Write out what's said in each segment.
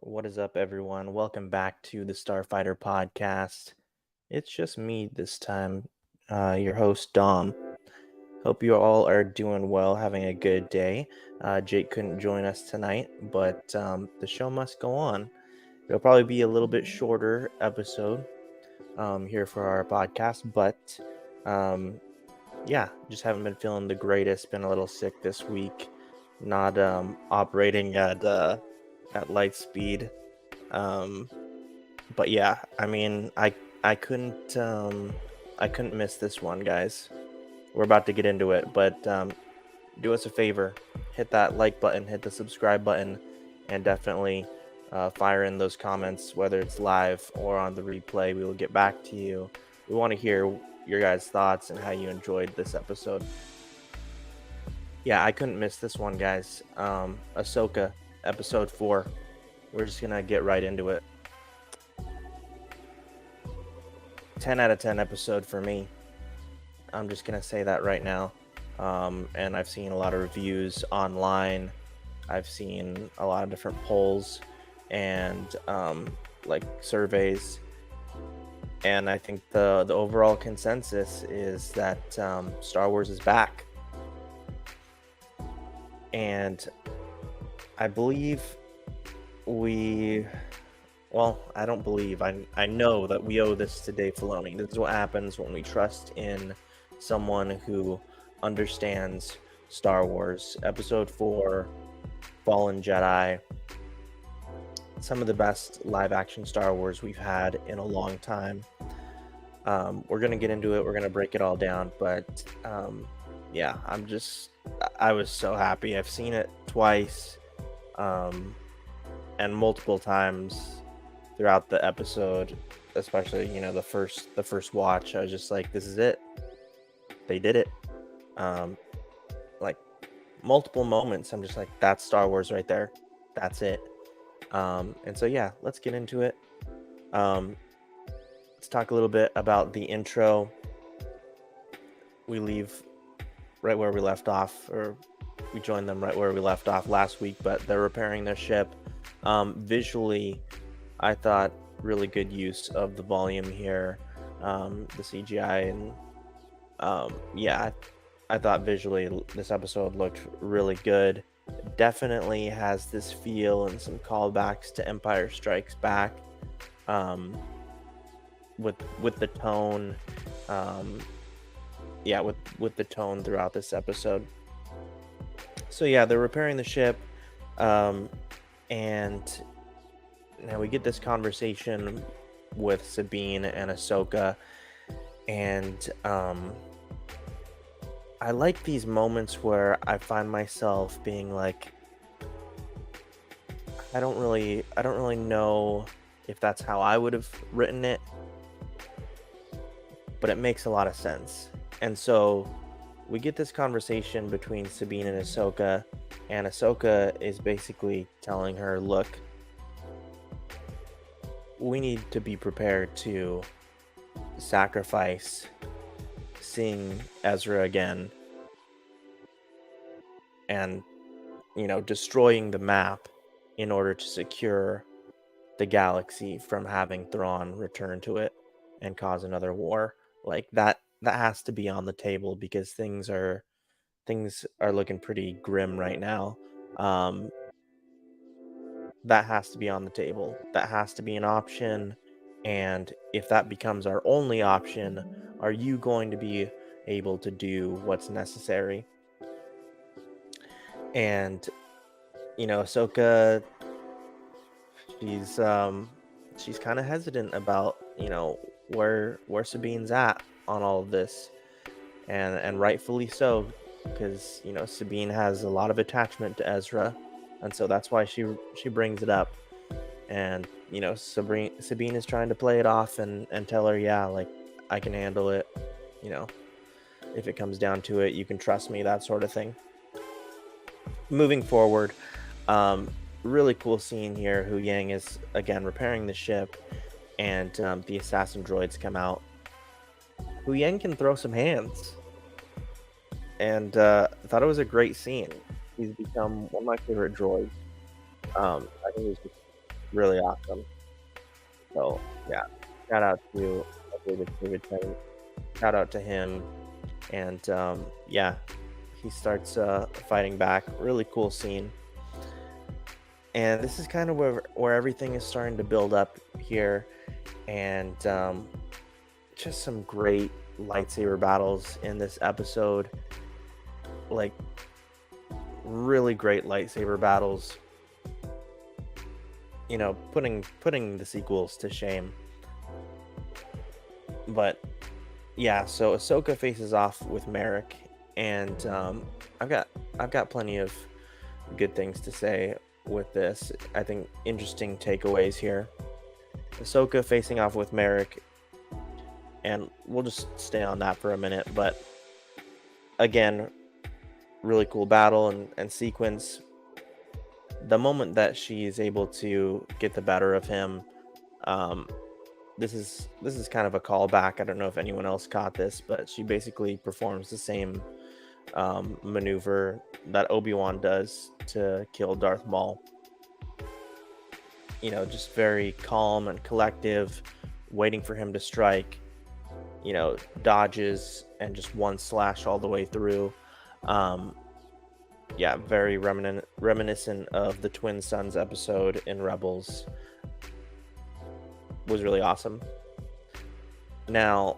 What is up, everyone? Welcome back to the Starfighter podcast. It's just me this time, your host, Dom. Hope you all are doing well, having a good day. Jake couldn't join us tonight, but the show must go on. It'll probably be a little bit shorter episode here for our podcast, but yeah, just haven't been feeling the greatest. Been a little sick this week, not operating at light speed. Um, but yeah, I couldn't miss this one, guys. We're about to get into it, but do us a favor, hit that like button, hit the subscribe button, and definitely fire in those comments, whether it's live or on the replay. We will get back to you. We want to hear your guys' thoughts and how you enjoyed this episode. Yeah, I couldn't miss this one, guys. Ahsoka, episode 4. We're just gonna get right into it. 10 out of 10 episode for me. I'm just gonna say that right now. And I've seen a lot of reviews online. I've seen a lot of different polls and like surveys. And I think the overall consensus is that Star Wars is back. And I believe I don't believe. I know that we owe this to Dave Filoni. This is what happens when we trust in someone who understands Star Wars. Episode 4, Fallen Jedi. Some of the best live-action Star Wars we've had in a long time. We're going to get into it. We're going to break it all down. But yeah, I was so happy. I've seen it twice and multiple times throughout the episode, especially the first watch. I was just like, this is it. They did it. Like multiple moments, I'm just like, that's Star Wars right there. That's it. And so yeah, let's get into it. Let's talk a little bit about the intro. We leave right where we left off, or we join them right where we left off last week, but they're repairing their ship. Visually, I thought really good use of the volume here, the CGI, and yeah, I thought visually this episode looked really good. Definitely has this feel and some callbacks to Empire Strikes Back, with the tone, yeah, with the tone throughout this episode. So yeah, they're repairing the ship, and now we get this conversation with Sabine and Ahsoka, and I like these moments where I find myself being like, I don't really know if that's how I would have written it, but it makes a lot of sense. And so we get this conversation between Sabine and Ahsoka is basically telling her, look, we need to be prepared to sacrifice seeing Ezra again and, destroying the map in order to secure the galaxy from having Thrawn return to it and cause another war. Like that has to be on the table because things are looking pretty grim right now. That has to be on the table. That has to be an option. And if that becomes our only option, are you going to be able to do what's necessary? And Ahsoka, she's kind of hesitant about where Sabine's at on all of this, and rightfully so, because Sabine has a lot of attachment to Ezra, and so that's why she brings it up. And Sabine is trying to play it off and tell her, yeah, like, I can handle it, if it comes down to it, you can trust me, that sort of thing. Moving forward, really cool scene here. Hu Yang is again repairing the ship, and the assassin droids come out. Hu Yang can throw some hands, and I thought it was a great scene. He's become one of my favorite droids. I think he's just really awesome. So yeah, shout out to David Tennant. Shout out to him, and yeah, he starts fighting back. Really cool scene, and this is kind of where everything is starting to build up here, and just some great lightsaber battles in this episode. Like really great lightsaber battles. Putting the sequels to shame. But yeah, so Ahsoka faces off with Merrick, and I've got I've got plenty of good things to say with this. I think interesting takeaways here. Ahsoka facing off with Merrick, and we'll just stay on that for a minute. But again, really cool battle and sequence. The moment that she is able to get the better of him, um, this is kind of a callback. I don't know if anyone else caught this, but she basically performs the same maneuver that Obi-Wan does to kill Darth Maul. Just very calm and collective, waiting for him to strike. Dodges and just one slash all the way through. Um, yeah, very reminiscent of the Twin Sons episode in Rebels. Was really awesome. Now,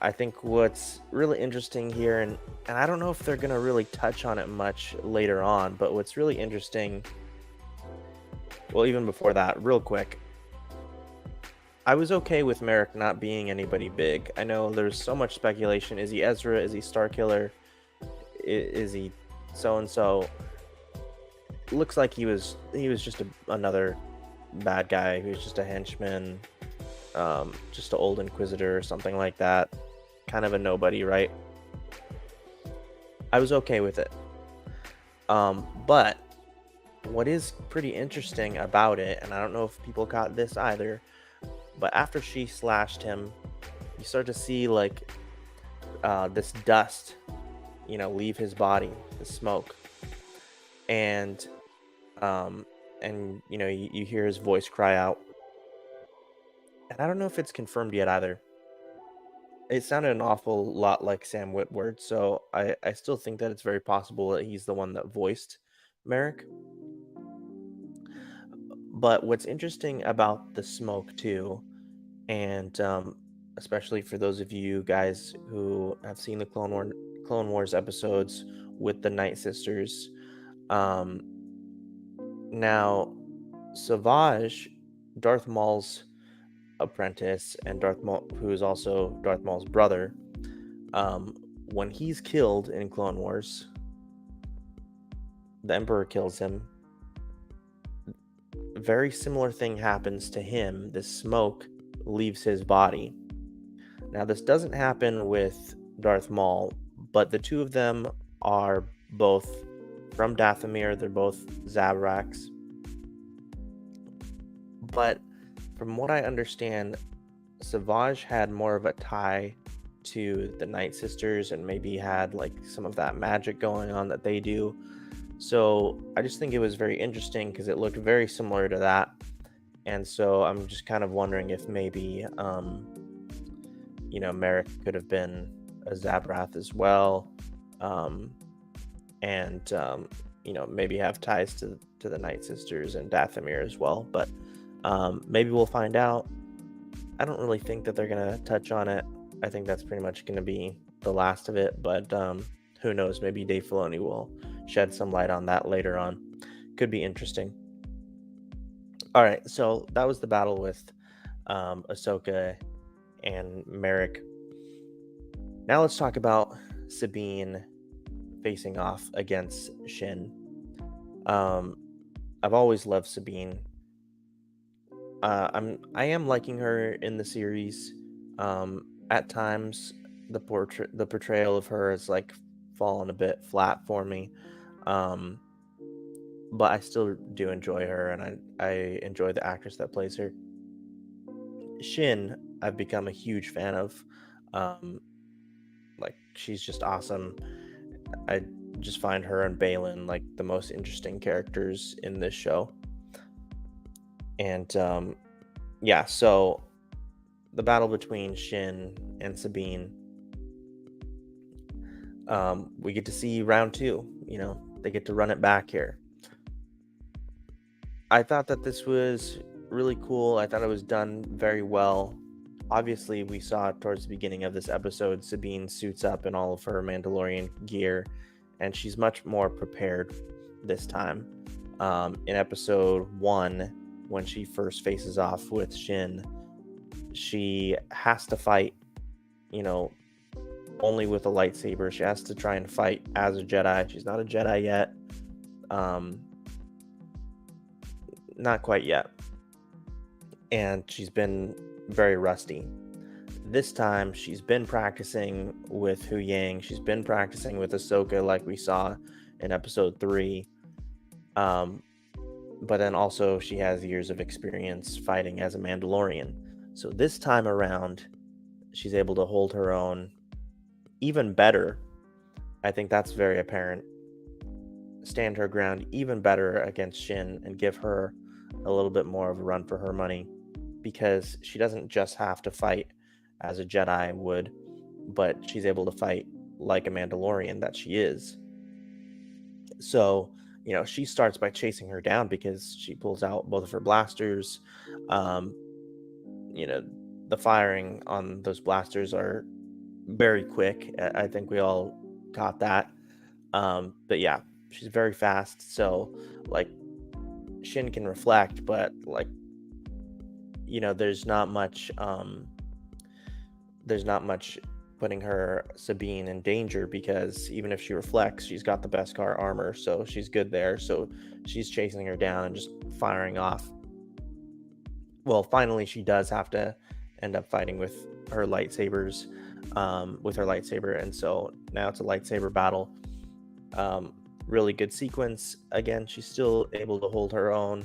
I think what's really interesting here, and I don't know if they're going to really touch on it much later on, but what's really interesting, well, even before that, real quick, I was okay with Merrick not being anybody big. I know there's so much speculation. Is he Ezra? Is he Starkiller? Is he so-and-so? Looks like he was just another bad guy. He was just a henchman, just an old Inquisitor or something like that. Kind of a nobody, right? I was okay with it. But what is pretty interesting about it, and I don't know if people caught this either, but after she slashed him, you start to see like this dust, leave his body, the smoke, and you hear his voice cry out, and I don't know if it's confirmed yet either. It sounded an awful lot like Sam Witwer, so I still think that it's very possible that he's the one that voiced Merrick. But what's interesting about the smoke too, and especially for those of you guys who have seen the Clone Wars episodes with the Night Sisters, um, now Savage, Darth Maul's apprentice, and Darth Maul, who is also Darth Maul's brother, um, when he's killed in Clone Wars, the Emperor kills him. Very similar thing happens to him. This smoke leaves his body. Now, this doesn't happen with Darth Maul, but the two of them are both from Dathomir. They're both Zabraks. But from what I understand, Savage had more of a tie to the Night Sisters and maybe had like some of that magic going on that they do. So I just think it was very interesting because it looked very similar to that. And so I'm just kind of wondering if maybe, Merrick could have been a Zabrath as well. And, maybe have ties to the Night Sisters and Dathomir as well. But maybe we'll find out. I don't really think that they're going to touch on it. I think that's pretty much going to be the last of it. But who knows? Maybe Dave Filoni will shed some light on that later on. Could be interesting. All right, so that was the battle with Ahsoka and Merrick. Now let's talk about Sabine facing off against Shin. I've always loved Sabine. I am liking her in the series. At times, the portrayal of her has like fallen a bit flat for me. But I still do enjoy her, and I enjoy the actress that plays her. Shin, I've become a huge fan of. Um, like she's just awesome. I just find her and Balin like the most interesting characters in this show. And yeah, so the battle between Shin and Sabine, we get to see round two. They get to run it back here. I thought that this was really cool. I thought it was done very well. Obviously, we saw towards the beginning of this episode, Sabine suits up in all of her Mandalorian gear, and she's much more prepared this time. In episode 1, when she first faces off with Shin, she has to fight, only with a lightsaber. She has to try and fight as a Jedi. She's not a Jedi yet. Not quite yet. And she's been very rusty. This time, she's been practicing with Hu Yang. She's been practicing with Ahsoka, like we saw in episode 3. But then also, she has years of experience fighting as a Mandalorian. So this time around, she's able to hold her own even better. I think that's very apparent. Stand her ground even better against Shin and give her a little bit more of a run for her money, because she doesn't just have to fight as a Jedi would, but she's able to fight like a Mandalorian that she is. So, she starts by chasing her down because she pulls out both of her blasters. The firing on those blasters are very quick. I think we all caught that. But yeah, she's very fast. So, like, Shin can reflect, but there's not much putting her Sabine in danger, because even if she reflects, she's got the Beskar armor, so she's good there. So she's chasing her down and just firing off. Well, finally she does have to end up fighting with her lightsabers, and so now it's a lightsaber battle. Really good sequence. Again, she's still able to hold her own.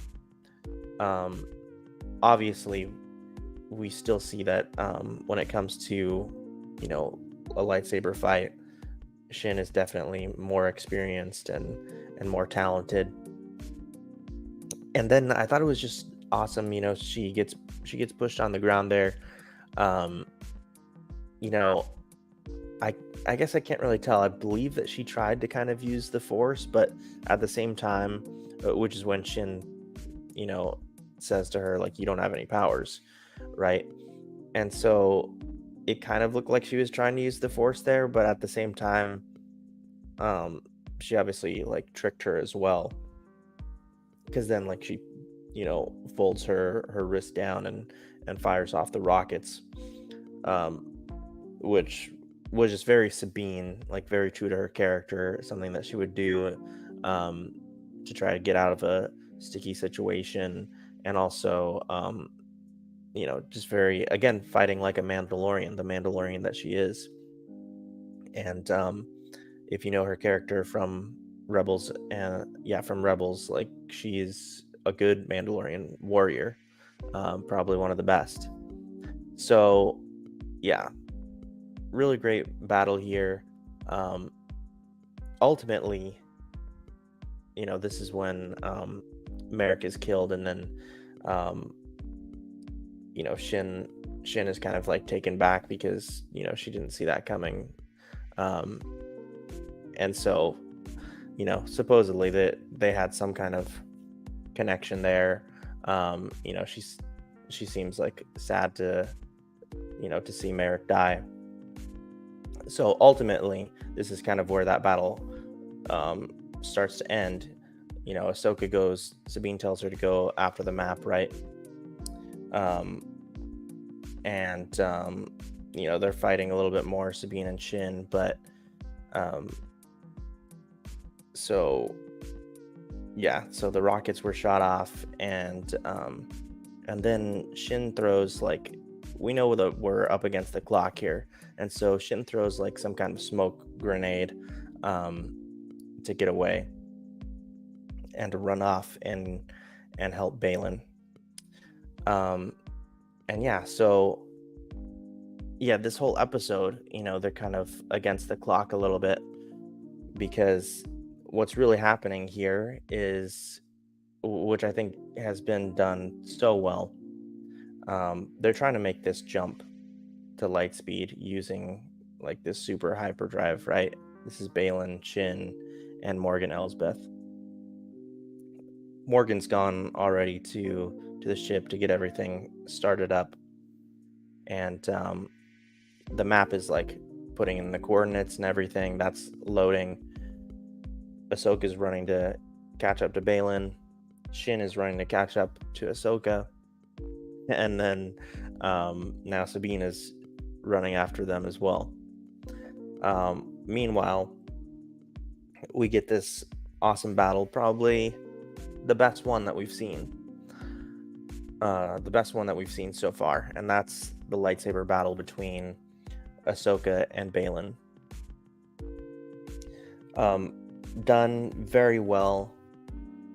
Obviously, we still see that when it comes to, a lightsaber fight, Shin is definitely more experienced and more talented. And then I thought it was just awesome. She gets pushed on the ground there. I guess I can't really tell. I believe that she tried to kind of use the Force, but at the same time, which is when Shin, says to her, like, you don't have any powers, right? And so it kind of looked like she was trying to use the Force there, but at the same time, she obviously like tricked her as well, because then like she, folds her wrist down and fires off the rockets, which was just very Sabine, like very true to her character, something that she would do to try to get out of a sticky situation, and also just very, again, fighting like a Mandalorian, the Mandalorian that she is. And if you know her character from Rebels, like, she's a good Mandalorian warrior, probably one of the best. So yeah, really great battle here. Ultimately, this is when Merrick is killed, and then Shin is kind of like taken back because she didn't see that coming, and so supposedly that they had some kind of connection there. She seems like sad to see Merrick die. So ultimately, this is kind of where that battle starts to end. Ahsoka goes. Sabine tells her to go after the map, right? And they're fighting a little bit more, Sabine and Shin, but so the rockets were shot off, and then Shin throws, like, we know that we're up against the clock here, and so Shin throws like some kind of smoke grenade to get away and to run off and help Balin. This whole episode, they're kind of against the clock a little bit, because what's really happening here is which I think has been done so well. They're trying to make this jump to light speed using like this super hyperdrive, right? This is Balin, Shin, and Morgan Elsbeth. Morgan's gone already to the ship to get everything started up, and the map is like putting in the coordinates and everything. That's loading. Ahsoka's running to catch up to Balin. Shin is running to catch up to Ahsoka, and then now Sabine is running after them as well. Meanwhile, we get this awesome battle, probably the best one that we've seen. The best one that we've seen so far, and that's the lightsaber battle between Ahsoka and Balin. Done very well.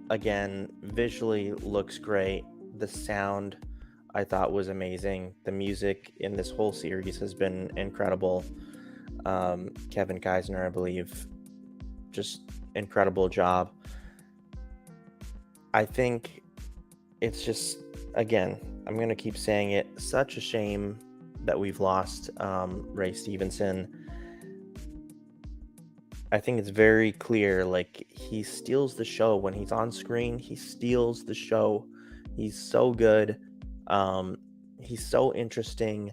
Again, visually looks great. The sound I thought was amazing. The music in this whole series has been incredible. Kevin Geisner, I believe, just incredible job. I think it's just, again, I'm going to keep saying it, such a shame that we've lost Ray Stevenson. I think it's very clear, like, he steals the show when he's on screen. He steals the show. He's so good. He's so interesting.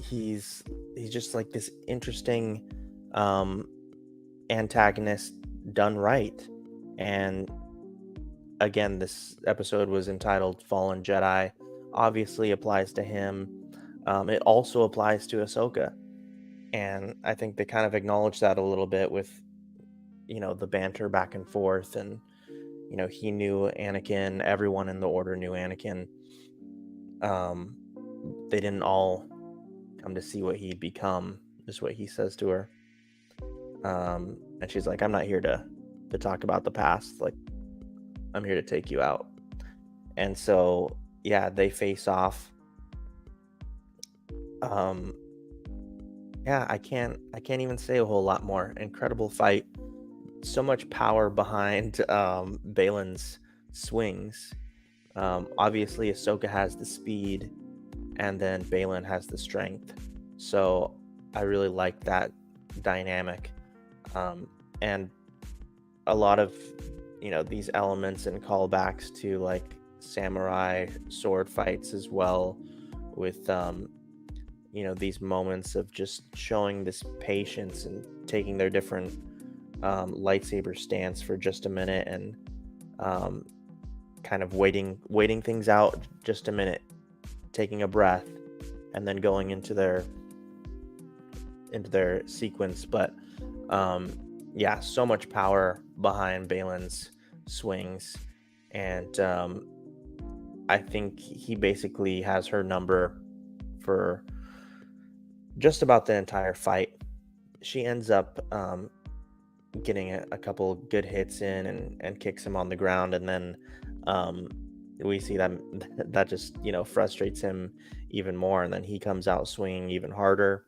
He's just like this interesting antagonist done right. And again, this episode was entitled Fallen Jedi. Obviously applies to him. It also applies to Ahsoka. And I think they kind of acknowledge that a little bit with, the banter back and forth. And, he knew Anakin. Everyone in the Order knew Anakin. They didn't all come to see what he'd become, is what he says to her. And she's like, I'm not here to talk about the past. Like, I'm here to take you out. And so, yeah, they face off. Yeah, I can't even say a whole lot more. Incredible fight. So much power behind Balin's swings. Obviously, Ahsoka has the speed, and then Balin has the strength. So I really like that dynamic. And a lot of, these elements and callbacks to like samurai sword fights as well, with these moments of just showing this patience and taking their different lightsaber stance for just a minute, and kind of waiting things out just a minute, taking a breath, and then going into their sequence. But yeah, so much power behind Balin's swings, and I think he basically has her number for just about the entire fight. She ends up getting a couple good hits in, and kicks him on the ground, and then we see that just frustrates him even more, and then he comes out swinging even harder,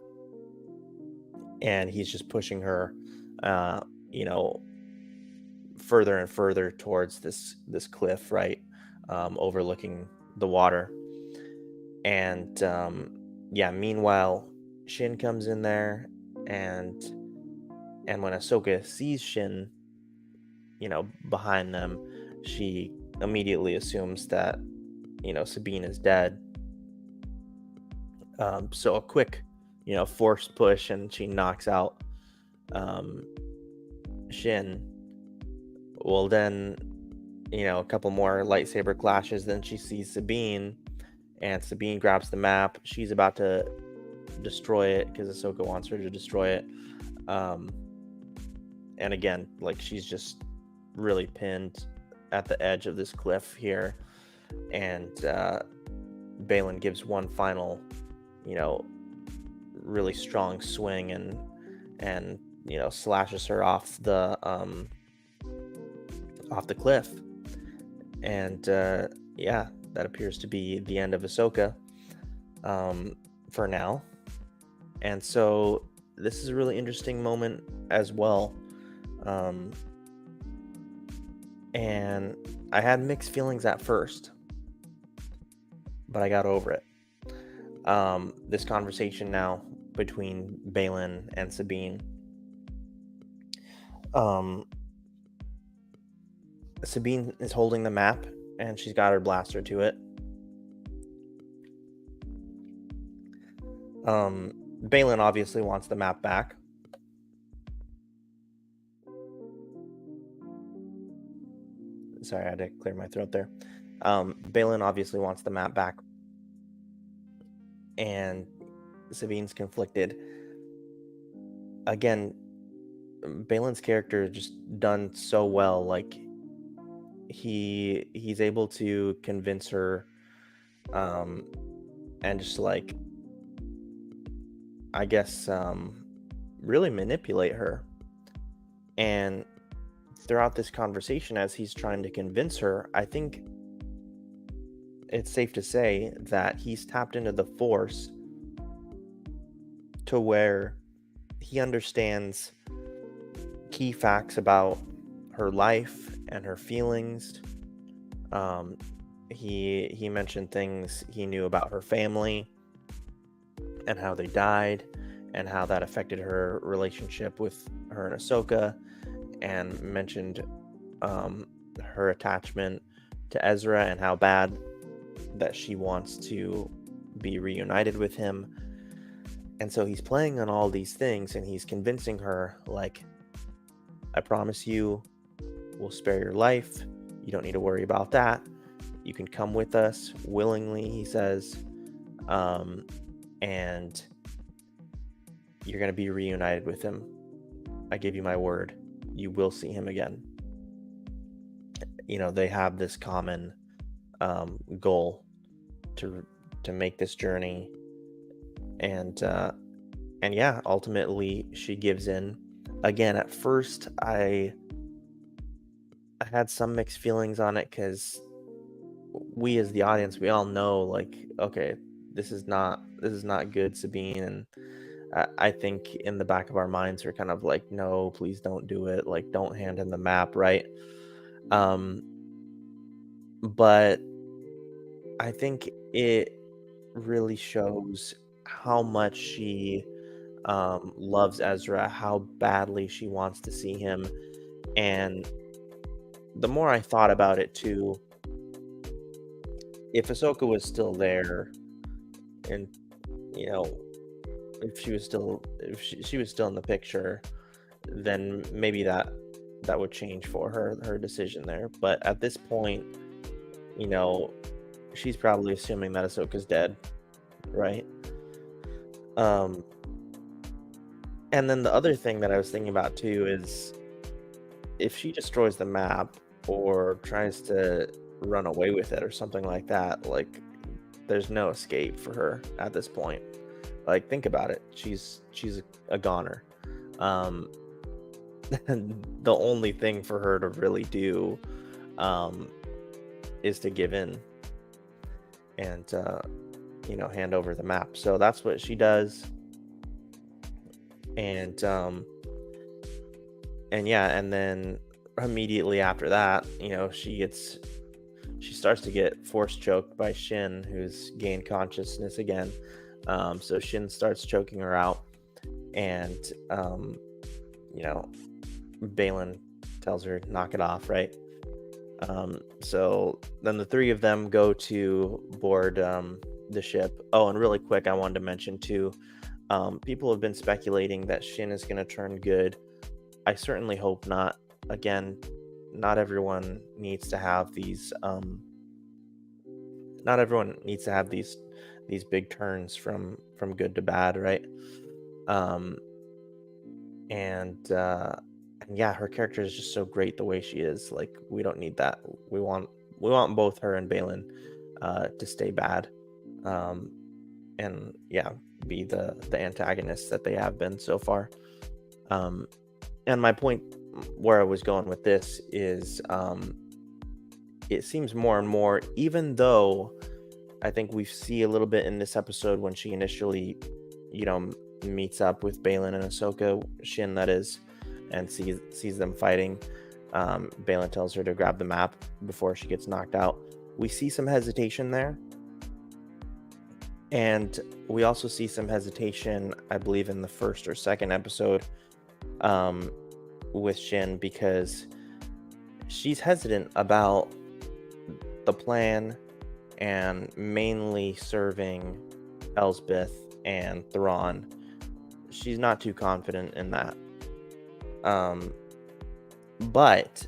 and he's just pushing her further and further towards this cliff, right, overlooking the water. And yeah, meanwhile, Shin comes in there, and when Ahsoka sees Shin, behind them, she immediately assumes that, Sabine is dead. So a quick, forced push, and she knocks out Shin. Well, then, a couple more lightsaber clashes, then she sees Sabine, and Sabine grabs the map. She's about to destroy it because Ahsoka wants her to destroy it. And again, like, she's just really pinned at the edge of this cliff here, and Balin gives one final, really strong swing, and slashes her off the cliff. And yeah, that appears to be the end of Ahsoka for now. And so this is a really interesting moment as well. And I had mixed feelings at first, but I got over it. This conversation now between Balin and Sabine. Sabine is holding the map, and she's got her blaster to it. Balin obviously wants the map back. Sorry, I had to clear my throat there. Balin obviously wants the map back, and Sabine's conflicted. Again, Balin's character is just done so well. Like, he's able to convince her, and just like, I guess, really manipulate her. And throughout this conversation, as he's trying to convince her, I think it's safe to say that he's tapped into the Force to where he understands key facts about her life and her feelings. He mentioned things he knew about her family and how they died, and how that affected her relationship with her and Ahsoka, and mentioned her attachment to Ezra and how bad that she wants to be reunited with him. And so he's playing on all these things, and he's convincing her, like, I promise you, we'll spare your life. You don't need to worry about that. You can come with us willingly, he says. And you're going to be reunited with him. I give you my word. You will see him again. You know, they have this common goal to make this journey. And yeah, ultimately she gives in. Again, at first I had some mixed feelings on it, because we as the audience, we all know, like, okay, this is not good, Sabine. And I think in the back of our minds we're kind of like, no, please don't do it. Like, don't hand him the map, right? But I think it really shows how much she loves Ezra, how badly she wants to see him. And the more I thought about it too, if Ahsoka was still there, and you know, if she was still in the picture, then maybe that would change for her decision there. But at this point, you know, she's probably assuming that Ahsoka's dead, right? And then the other thing that I was thinking about too is, if she destroys the map or tries to run away with it or something like that, like, there's no escape for her at this point. Like, think about it. She's a goner. And the only thing for her to really do is to give in and hand over the map. So that's what she does. And yeah, and then immediately after that, she starts to get force choked by Shin, who's gained consciousness again. So Shin starts choking her out, and Balin tells her, knock it off, right? So then the three of them go to board the ship. Oh, and really quick, I wanted to mention too, people have been speculating that Shin is going to turn good. I certainly hope not. Again, not everyone needs to have these big turns from good to bad, right? And yeah, her character is just so great the way she is. Like, we don't need that. We want both her and Balin to stay bad, and yeah, be the antagonists that they have been so far. And my point where I was going with this is, it seems more and more, even though I think we see a little bit in this episode when she initially, meets up with Balin and Ahsoka, Shin that is, and sees them fighting. Balin tells her to grab the map before she gets knocked out. We see some hesitation there. And we also see some hesitation, I believe, in the first or second episode with Shin, because she's hesitant about the plan and mainly serving Elsbeth and Thrawn. She's not too confident in that. But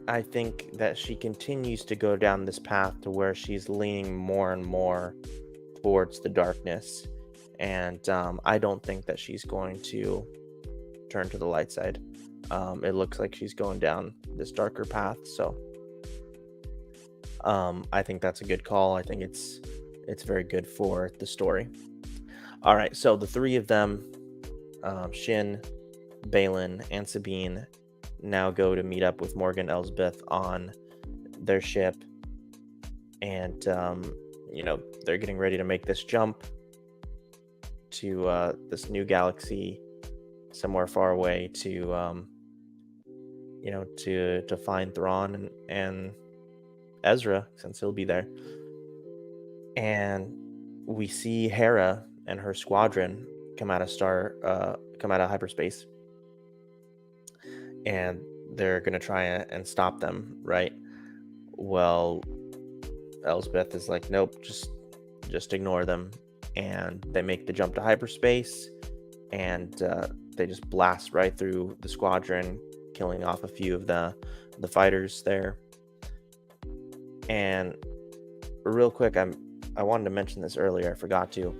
I think that she continues to go down this path to where she's leaning more and more towards the darkness. And I don't think that she's going to turn to the light side. It looks like she's going down this darker path. So I think that's a good call. I think it's very good for the story. All right, so the three of them, Shin, Balin, and Sabine, now go to meet up with Morgan Elsbeth on their ship. And, they're getting ready to make this jump to this new galaxy somewhere far away to find Thrawn and Ezra, since he'll be there. And we see Hera and her squadron come out of hyperspace, and they're gonna try and stop them, right? Well, Elsbeth is like, nope, just ignore them, and they make the jump to hyperspace, and they just blast right through the squadron, killing off a few of the fighters there. And real quick, I wanted to mention this earlier, I forgot to.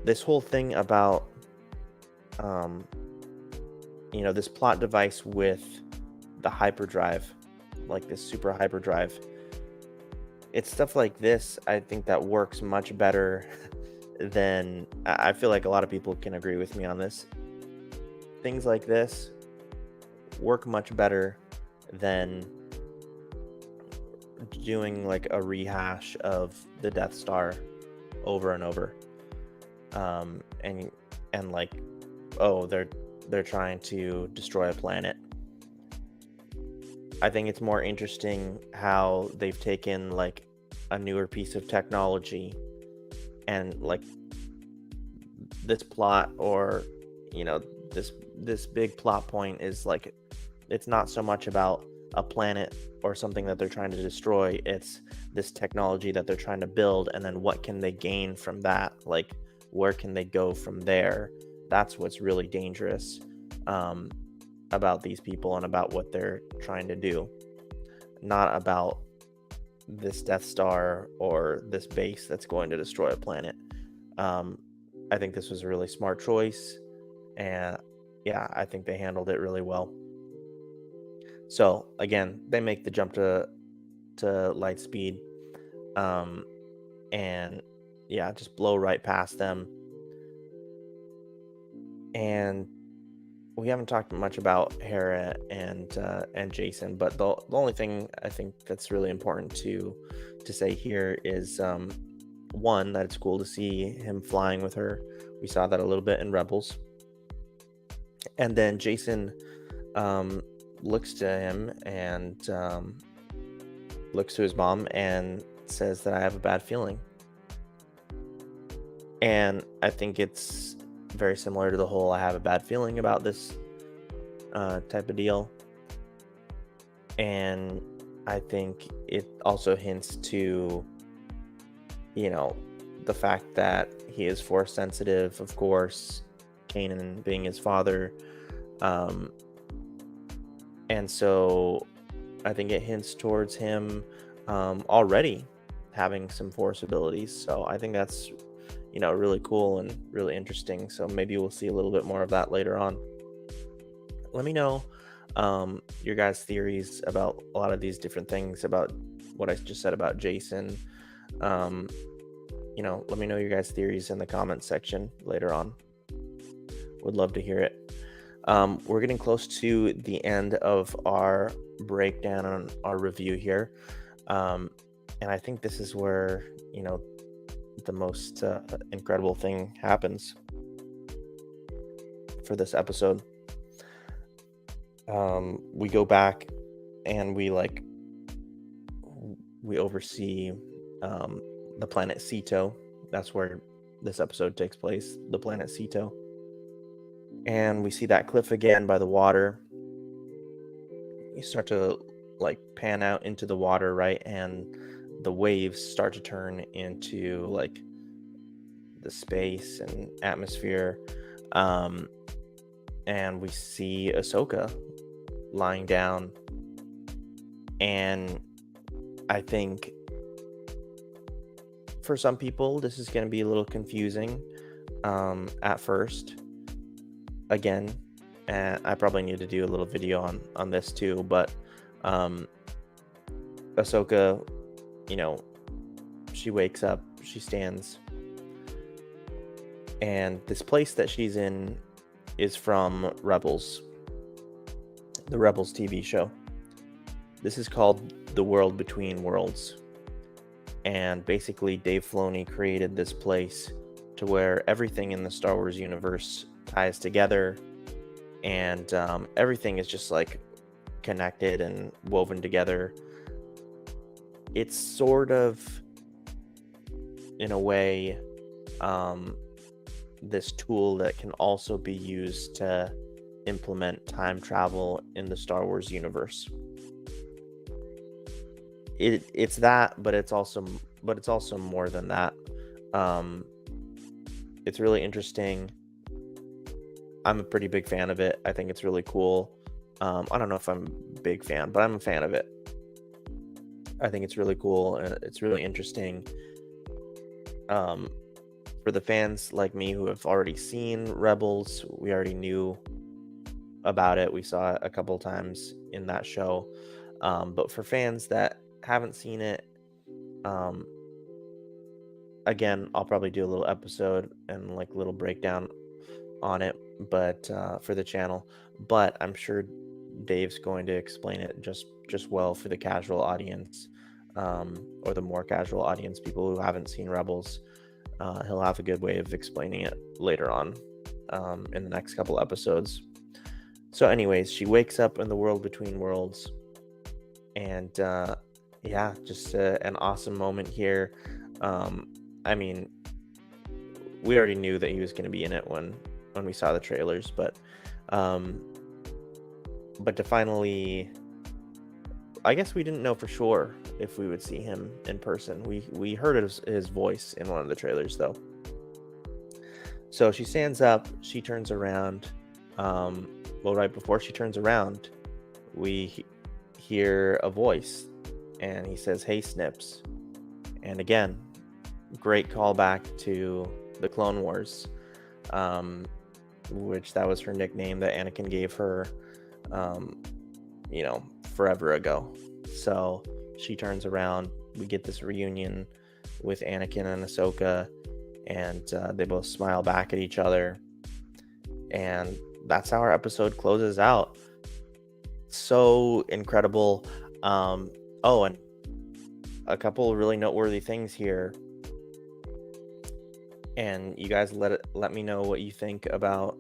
This whole thing about this plot device with the hyperdrive, like this super hyperdrive, it's stuff like this, I think, that works much better than, I feel like a lot of people can agree with me on this. Things like this work much better than doing like a rehash of the Death Star over and over. And like, oh, they're trying to destroy a planet. I think it's more interesting how they've taken like a newer piece of technology, and like this plot, or this big plot point is like, it's not so much about a planet or something that they're trying to destroy. It's this technology that they're trying to build, and then what can they gain from that? Like, where can they go from there? That's what's really dangerous about these people and about what they're trying to do, not about this Death Star or this base that's going to destroy a planet. I think this was a really smart choice, and yeah, I think they handled it really well. So again, they make the jump to light speed, and yeah, just blow right past them. And we haven't talked much about Hera and Jason, but the only thing I think that's really important to say here is one, that it's cool to see him flying with her. We saw that a little bit in Rebels. And then Jason looks to him and looks to his mom and says that I have a bad feeling. And I think it's very similar to the whole I have a bad feeling about this type of deal. And I think it also hints to, the fact that he is force sensitive, of course, Kanan being his father. And so I think it hints towards him already having some force abilities. So I think that's, really cool and really interesting. So maybe we'll see a little bit more of that later on. Let me know your guys' theories about a lot of these different things, about what I just said about Jason. Let me know your guys' theories in the comments section later on. Would love to hear it. We're getting close to the end of our breakdown on our review here. And I think this is where, the most incredible thing happens for this episode. We go back and we oversee the planet Ceto. That's where this episode takes place, the planet Ceto. And we see that cliff again by the water. You start to like pan out into the water, right? And the waves start to turn into like the space and atmosphere. And we see Ahsoka lying down. And I think for some people, this is going to be a little confusing at first. Again, and I probably need to do a little video on this too, but Ahsoka, she wakes up, she stands, and this place that she's in is from Rebels, the Rebels TV show. This is called The World Between Worlds, and basically Dave Filoni created this place to where everything in the Star Wars universe ties together, and everything is just like connected and woven together. It's sort of, in a way, this tool that can also be used to implement time travel in the Star Wars universe. It's that, but it's also more than that. It's really interesting. I'm a pretty big fan of it. I think it's really cool. I don't know if I'm a big fan, but I'm a fan of it. I think it's really cool and it's really interesting. For the fans like me who have already seen Rebels, we already knew about it. We saw it a couple times in that show. But for fans that haven't seen it, again, I'll probably do a little episode and like a little breakdown on it, but for the channel. But I'm sure Dave's going to explain it just well for the casual audience, or the more casual audience, people who haven't seen Rebels. He'll have a good way of explaining it later on in the next couple episodes. So anyways, she wakes up in the world between worlds, and just an awesome moment here. I mean, we already knew that he was going to be in it when we saw the trailers, but to finally, I guess we didn't know for sure if we would see him in person. We heard his voice in one of the trailers though. So she stands up, she turns around. Well, right before she turns around, we hear a voice, and he says, "Hey, Snips." And again, great callback to the Clone Wars, which that was her nickname that Anakin gave her, forever ago. So she turns around. We get this reunion with Anakin and Ahsoka, and they both smile back at each other. And that's how our episode closes out. So incredible. And a couple of really noteworthy things here. And you guys let me know what you think about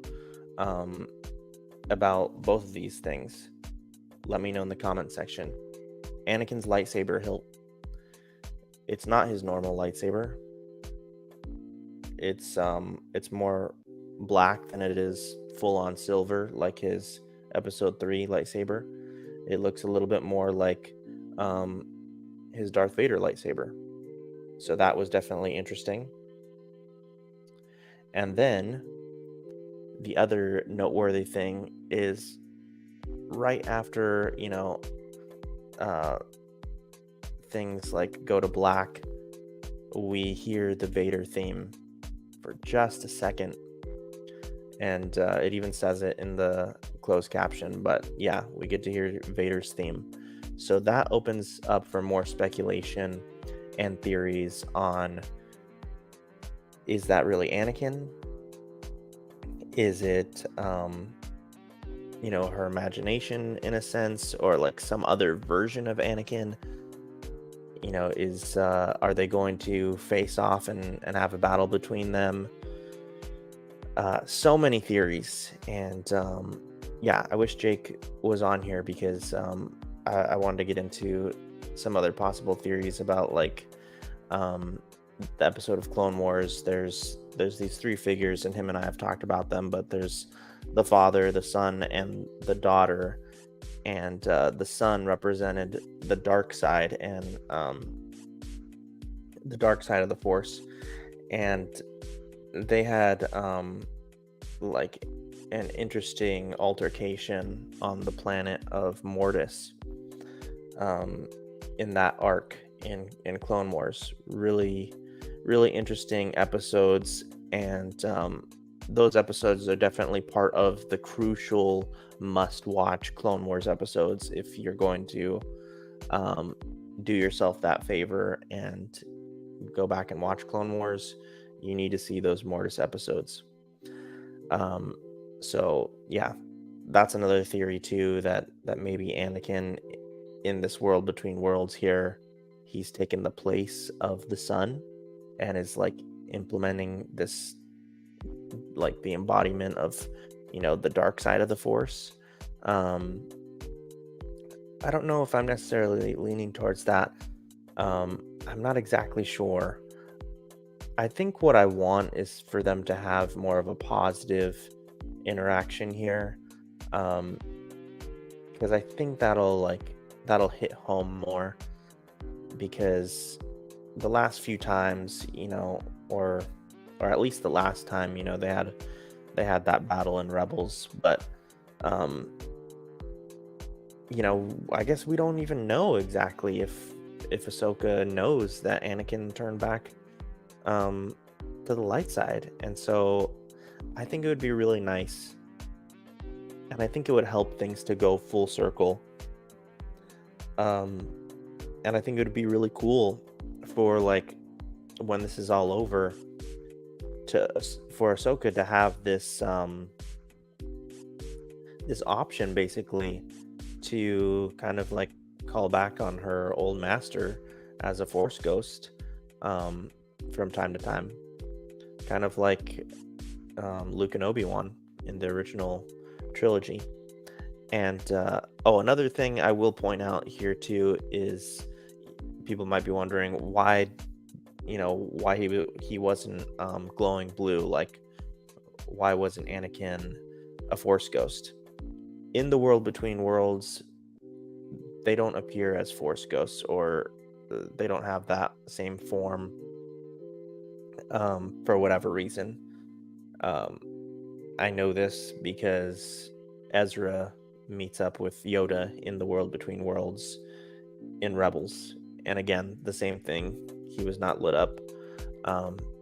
both of these things. Let me know in the comment section. Anakin's lightsaber hilt. It's not his normal lightsaber. It's more black than it is full on silver, like his episode 3 lightsaber. It looks a little bit more like his Darth Vader lightsaber. So that was definitely interesting. And then the other noteworthy thing is right after, things like go to black, we hear the Vader theme for just a second. And it even says it in the closed caption, but yeah, we get to hear Vader's theme. So that opens up for more speculation and theories on, is that really Anakin? Is it, her imagination in a sense, or like some other version of Anakin? Are they going to face off and have a battle between them? So many theories, and yeah, I wish Jake was on here because I wanted to get into some other possible theories about like um, the episode of Clone Wars. There's these three figures, and him and I have talked about them. But there's the father, the son, and the daughter. And the son represented the dark side and the dark side of the Force, and they had like an interesting altercation on the planet of Mortis um, in that arc in Clone Wars. Really, really interesting episodes, and those episodes are definitely part of the crucial must-watch Clone Wars episodes if you're going to um, do yourself that favor and go back and watch Clone Wars. You need to see those Mortis episodes. Um, so yeah, that's another theory too, that maybe Anakin in this world between worlds here, he's taken the place of the son and is like implementing this, like the embodiment of, the dark side of the Force. Um, I don't know if I'm necessarily leaning towards that. I'm not exactly sure. I think what I want is for them to have more of a positive interaction here, um, because I think that'll hit home more. Because the last few times, or at least the last time, they had that battle in Rebels, but um, I guess we don't even know exactly if Ahsoka knows that Anakin turned back um, to the light side, and so I think it would be really nice, and I think it would help things to go full circle. Um, and I think it would be really cool for like when this is all over for Ahsoka to have this option basically to kind of like call back on her old master as a Force ghost um, from time to time, kind of like Luke and Obi-Wan in the original trilogy. And another thing I will point out here too is people might be wondering why he wasn't glowing blue. Like, why wasn't Anakin a Force ghost? In the world between worlds, they don't appear as Force ghosts, or they don't have that same form for whatever reason. Um, I know this because Ezra meets up with Yoda in the world between worlds in Rebels, and again, the same thing. He was not lit up.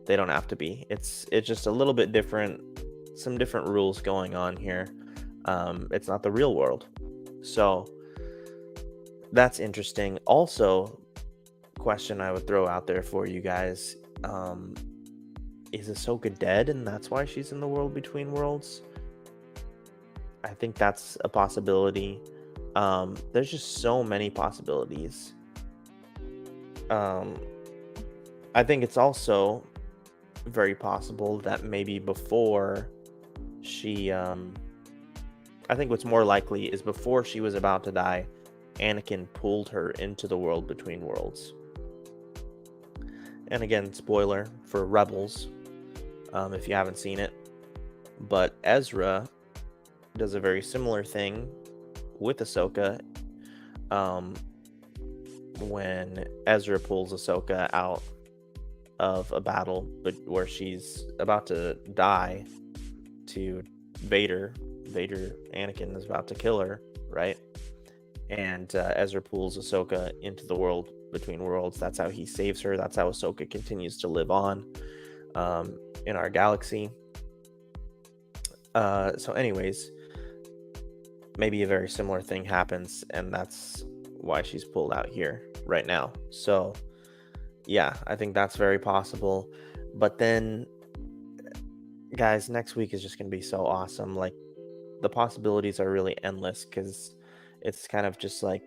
They don't have to be. It's just a little bit different. Some different rules going on here. It's not the real world, so that's interesting. Also, question I would throw out there for you guys: is Ahsoka dead, and that's why she's in the world between worlds? I think that's a possibility. There's just so many possibilities. Um, I think it's also very possible that maybe before she, I think what's more likely is before she was about to die, Anakin pulled her into the world between worlds. And again, spoiler for Rebels, if you haven't seen it. But Ezra does a very similar thing with Ahsoka when Ezra pulls Ahsoka out of a battle but where she's about to die to Vader. Anakin is about to kill her, right? And Ezra pulls Ahsoka into the world between worlds. That's how he saves her. That's how Ahsoka continues to live on in our galaxy. So anyways, maybe a very similar thing happens, and that's why she's pulled out here right now. So yeah, I think that's very possible. But then, guys, next week is just going to be so awesome. Like, the possibilities are really endless because it's kind of just like,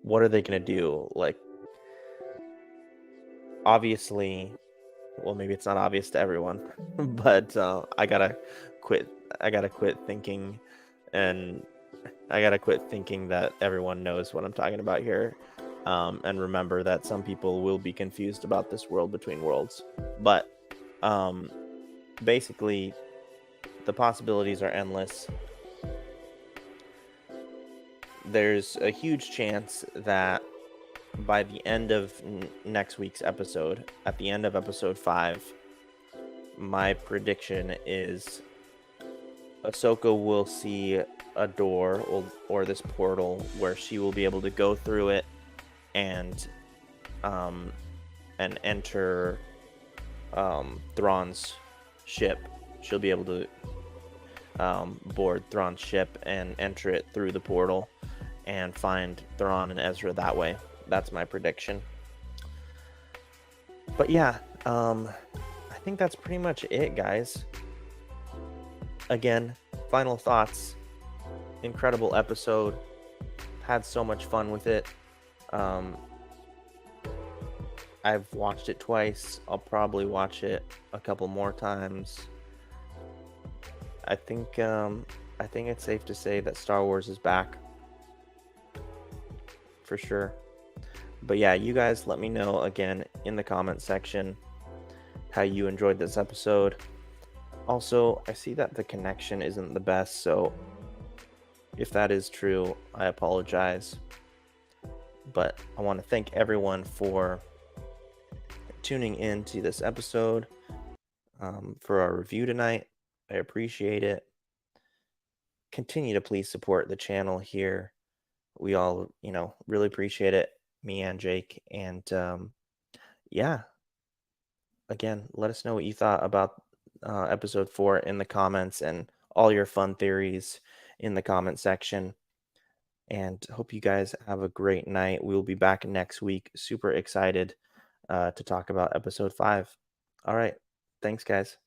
what are they going to do? Like, obviously, well, maybe it's not obvious to everyone, but I got a quit. I gotta quit thinking, and I gotta quit thinking that everyone knows what I'm talking about here. And remember that some people will be confused about this world between worlds. But um, basically, the possibilities are endless. There's a huge chance that by the end of next week's episode, at the end of episode 5, my prediction is Ahsoka will see a door or this portal where she will be able to go through it and um, enter Thrawn's ship. She'll be able to board Thrawn's ship and enter it through the portal and find Thrawn and Ezra that way. That's my prediction. But yeah, I think that's pretty much it, guys. Again, final thoughts. Incredible episode. Had so much fun with it. I've watched it twice. I'll probably watch it a couple more times. I think it's safe to say that Star Wars is back. For sure. But yeah, you guys let me know again in the comment section how you enjoyed this episode. Also, I see that the connection isn't the best, so if that is true, I apologize. But I want to thank everyone for tuning in to this episode, for our review tonight. I appreciate it. Continue to please support the channel here. We all, really appreciate it, me and Jake. And yeah, again, let us know what you thought about episode 4 in the comments, and all your fun theories in the comment section. And hope you guys have a great night. We'll be back next week. Super excited to talk about episode 5. All right. Thanks, guys.